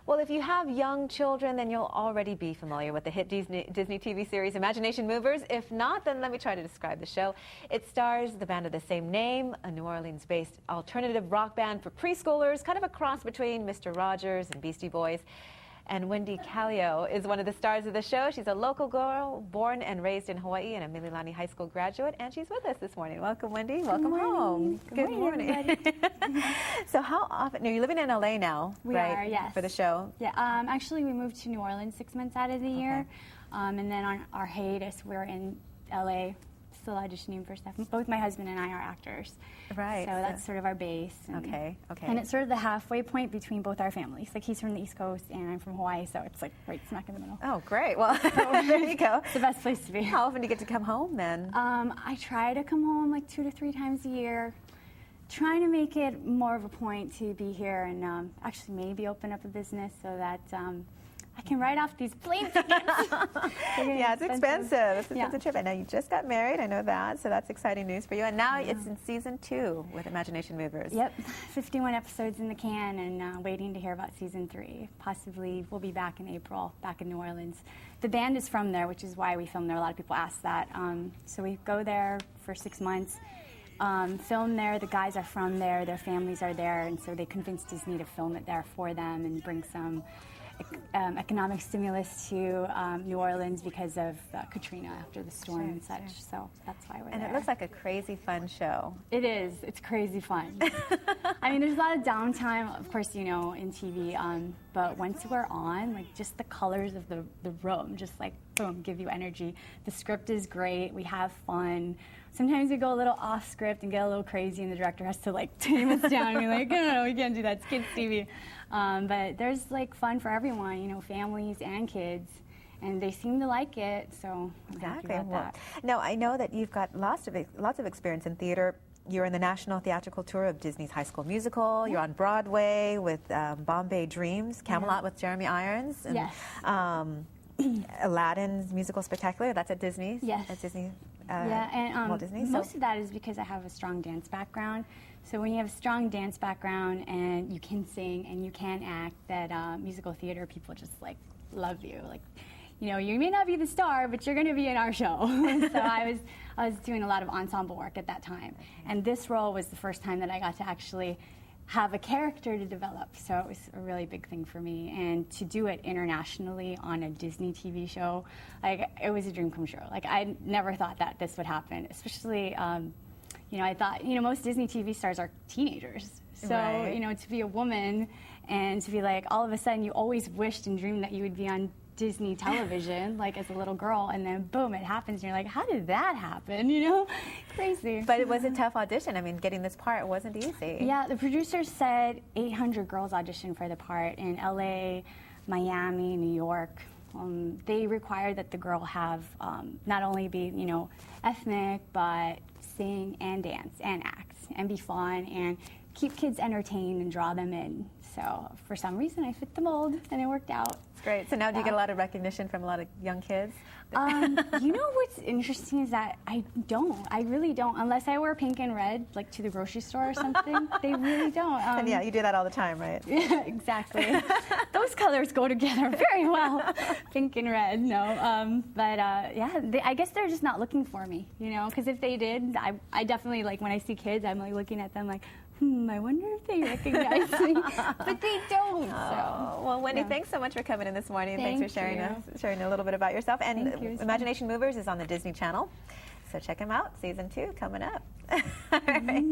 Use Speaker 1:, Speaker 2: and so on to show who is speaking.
Speaker 1: Well, if you have young children, then you'll already be familiar with the hit Disney TV series Imagination Movers. If not, then let me try to describe the show. It stars the band of the same name, a New Orleans-based alternative rock band for preschoolers, kind of a cross between Mr. Rogers and Beastie Boys. And Wendy Callio is one of the stars of the show. She's a local girl, born and raised in Hawaii, and a Mililani High School graduate, and she's with us this morning. Welcome, Wendy. Welcome home.
Speaker 2: Good morning.
Speaker 1: So how often, no, you're living in LA now,
Speaker 2: We
Speaker 1: right?
Speaker 2: are, yes.
Speaker 1: For the show?
Speaker 2: Yeah, actually we moved to New Orleans 6 months out of the year. And then on our hiatus, we're in LA, still auditioning for stuff. Both my husband and I are actors.
Speaker 1: Right.
Speaker 2: So that's sort of our base.
Speaker 1: Okay.
Speaker 2: And it's sort of the halfway point between both our families. Like he's from the East Coast and I'm from Hawaii, so it's like right smack in the middle.
Speaker 1: Oh, great. Well, there you go.
Speaker 2: It's the best place to be.
Speaker 1: How often do you get to come home then?
Speaker 2: I try to come home like 2 to 3 times a year. Trying to make it more of a point to be here and actually maybe open up a business so that I can write off these plane tickets.
Speaker 1: Yeah, it's expensive. It's an
Speaker 2: Yeah.
Speaker 1: expensive trip. I know you just got married. I know that. So that's exciting news for you. And now it's in season 2 with Imagination Movers.
Speaker 2: Yep, 51 episodes in the can and waiting to hear about season 3. Possibly we'll be back in April, back in New Orleans. The band is from there, which is why we film there. A lot of people ask that. So we go there for 6 months. Film there, the guys are from there, their families are there, and so they convinced Disney to film it there for them and bring some economic stimulus to New Orleans because of Katrina after the storm and such. So that's why we're there.
Speaker 1: And it looks like a crazy fun show.
Speaker 2: It is. It's crazy fun. I mean, there's a lot of downtime, of course, you know, in TV, but once we're on, like, just the colors of the room, just like, boom, give you energy. The script is great. We have fun. Sometimes we go a little off script and get a little crazy, and the director has to, like, tame us down and be like, no, we can't do that. It's kids' TV. But there's, like, fun for everyone, you know, families and kids. And they seem to like it, so I'm happy about that.
Speaker 1: Now, I know that you've got lots of experience in theater. You're in the national theatrical tour of Disney's High School Musical. You're on Broadway with Bombay Dreams, Camelot with Jeremy Irons. And,
Speaker 2: Yes.
Speaker 1: Aladdin's Musical Spectacular, that's at Disney's?
Speaker 2: Yes.
Speaker 1: At Disney.
Speaker 2: Yeah, and
Speaker 1: Walt Disney,
Speaker 2: most of that is because I have a strong dance background. So when you have a strong dance background and you can sing and you can act, that musical theater people just like love you. Like, you know, you may not be the star, but you're going to be in our show. So I was doing a lot of ensemble work at that time, and this role was the first time that I got to actually have a character to develop, so it was a really big thing for me. And to do it internationally on a Disney TV show, like, it was a dream come true. Like, I never thought that this would happen, especially, you know, I thought, you know, most Disney TV stars are teenagers. So, you know, to be a woman and to be like, all of a sudden you always wished and dreamed that you would be on Disney television, like as a little girl, and then boom, it happens, and you're like, how did that happen, you know? Crazy.
Speaker 1: But it was a tough audition. I mean, getting this part wasn't easy.
Speaker 2: Yeah, the producers said 800 girls auditioned for the part in LA, Miami, New York. They required that the girl have not only be, you know, ethnic, but sing and dance and act and be fun and keep kids entertained and draw them in. So for some reason, I fit the mold, and it worked out.
Speaker 1: Great. So now do you get a lot of recognition from a lot of young kids?
Speaker 2: You know what's interesting is that I really don't, unless I wear pink and red, like to the grocery store or something. They really don't.
Speaker 1: And yeah, you do that all the time, right?
Speaker 2: Yeah, exactly. Those colors go together very well, pink and red, no. But yeah, I guess they're just not looking for me, you know, because if they did, I definitely, like, when I see kids, I'm like looking at them like, I wonder if they recognize me, but they don't. So.
Speaker 1: Well, Wendy, thanks so much for coming in this morning. Thanks for sharing a little bit about yourself. And Imagination Movers is on the Disney Channel, so check them out. Season 2 coming up. All right.